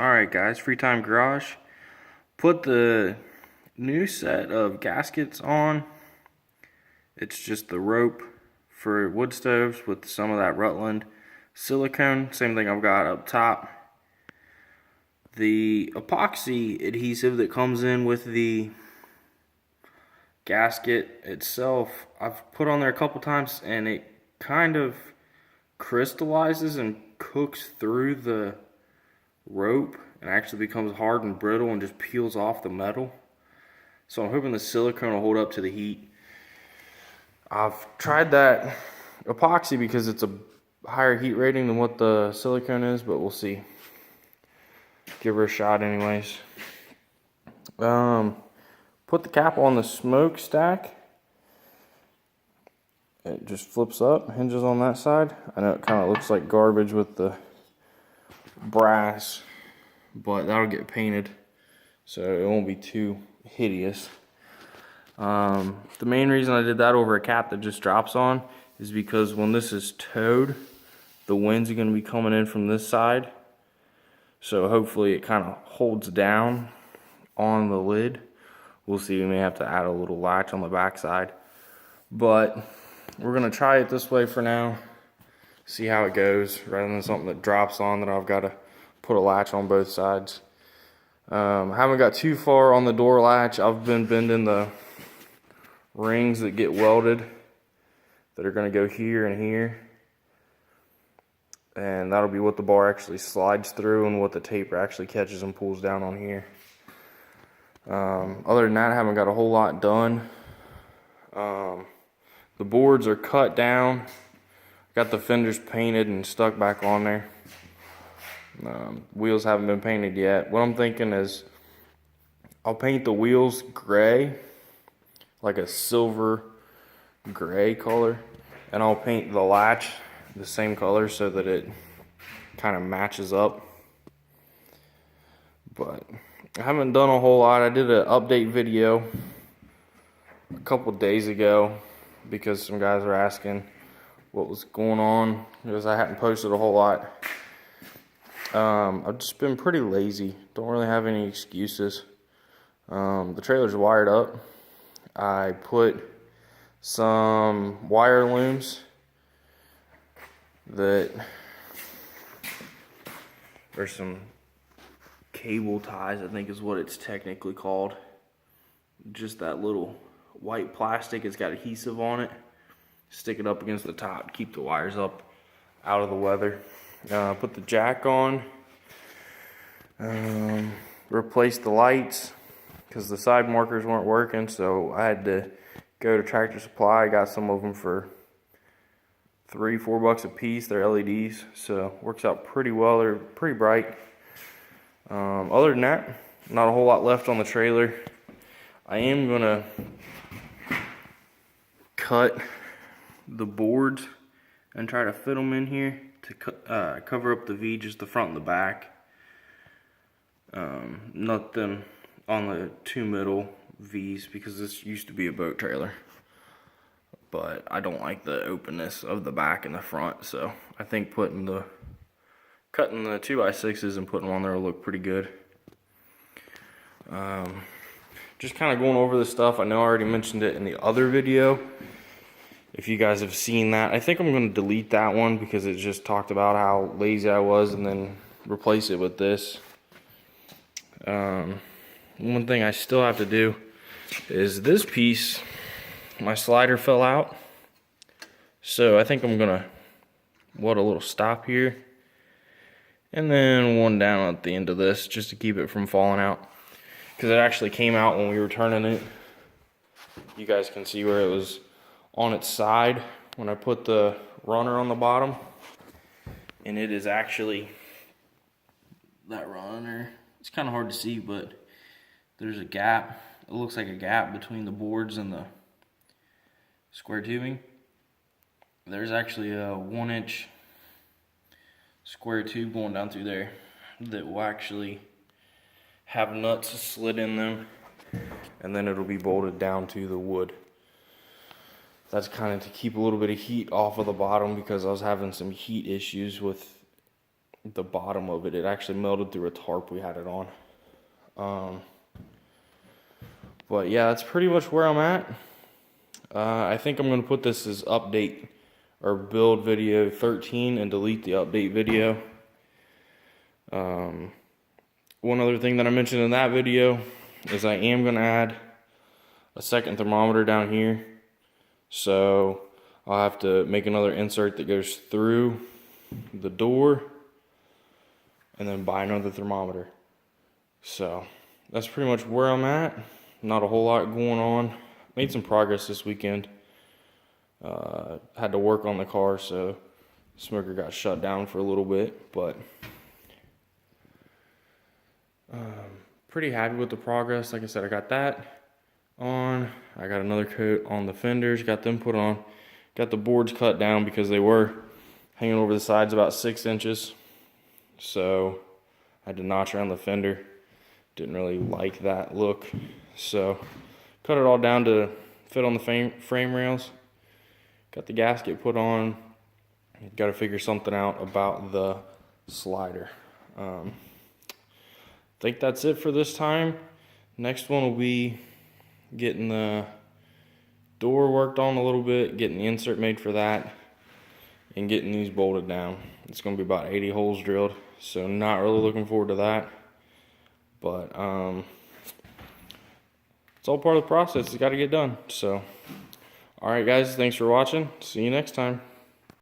Alright guys, Free Time Garage. Put the new set of gaskets on. It's just the rope for wood stoves with some of that Rutland silicone. Same thing I've got up top. The epoxy adhesive that comes in with the gasket itself, I've put on there a couple times and it kind of crystallizes and cooks through the rope and actually becomes hard and brittle and just peels off the metal. So I'm hoping the silicone will hold up to the heat. I've tried that epoxy because it's a higher heat rating than what the silicone is, but we'll see. Give her a shot anyways. Put the cap on the Smokestack. It just flips up, hinges on that side. I know it kind of looks like garbage with the brass, but that'll get painted so it won't be too hideous. The main reason I did that over a cap that just drops on is because when this is towed, the winds are going to be coming in from this side, so hopefully it kind of holds down on the lid. We'll see, we may have to add a little latch on the back side, but we're going to try it this way for now, see how it goes, rather than something that drops on that I've got to put a latch on both sides. I haven't got too far on the door latch. I've been bending the rings that get welded that are going to go here and here, and that'll be what the bar actually slides through and what the taper actually catches and pulls down on here. Other than that, I haven't got a whole lot done. The boards are cut down, got the fenders painted and stuck back on there. Wheels haven't been painted yet. What I'm thinking is I'll paint the wheels gray, like a silver gray color, and I'll paint the latch the same color so that it kind of matches up. But I haven't done a whole lot. I did an update video a couple days ago because some guys were asking what was going on, because I hadn't posted a whole lot. I've just been pretty lazy. Don't really have any excuses. The trailer's wired up. I put some wire looms that are some cable ties, I think is what it's technically called. Just that little white plastic, it's got adhesive on it. Stick it up against the top to keep the wires up out of the weather. Put the jack on. Replace the lights because the side markers weren't working, so I had to go to Tractor Supply. I got some of them for $3-4 bucks a piece. They're LEDs, so works out pretty well. They're pretty bright. Other than that, not a whole lot left on the trailer. I am gonna cut the boards and try to fit them in here to cover up the V, just the front and the back. Nothing on the two middle V's because this used to be a boat trailer, but I don't like the openness of the back and the front, so I think cutting the 2x6s and putting them on there will look pretty good. Just kind of going over the stuff. I know I already mentioned it in the other video. If you guys have seen that, I think I'm going to delete that one because it just talked about how lazy I was, and then replace it with this. One thing I still have to do is this piece, my slider fell out. So I think I'm going to weld a little stop here, and then one down at the end of this just to keep it from falling out. Because it actually came out when we were turning it. You guys can see where it was on its side when I put the runner on the bottom, and it is actually that runner. It's kind of hard to see, but there's a gap. It looks like a gap between the boards and the square tubing. There's actually a 1-inch square tube going down through there that will actually have nuts slid in them, and then it'll be bolted down to the wood. That's kind of to keep a little bit of heat off of the bottom because I was having some heat issues with the bottom of it. It actually melted through a tarp we had it on. But yeah, that's pretty much where I'm at. I think I'm going to put this as update or build video 13 and delete the update video. One other thing that I mentioned in that video is I am going to add a second thermometer down here. So I'll have to make another insert that goes through the door and then buy another thermometer. So that's pretty much where I'm at. Not a whole lot going on. Made some progress this weekend. Had to work on the car, so the smoker got shut down for a little bit, but pretty happy with the progress. Like I said, I got that on. I got another coat on the fenders, got them put on. Got the boards cut down because they were hanging over the sides about 6 inches. So I had to notch around the fender. Didn't really like that look. So cut it all down to fit on the frame rails. Got the gasket put on. Got to figure something out about the slider. I think that's it for this time. Next one will be getting the door worked on a little bit, getting the insert made for that, and getting these bolted down. It's going to be about 80 holes drilled, so not really looking forward to that. But it's all part of the process. It's got to get done. So, all right, guys, thanks for watching. See you next time.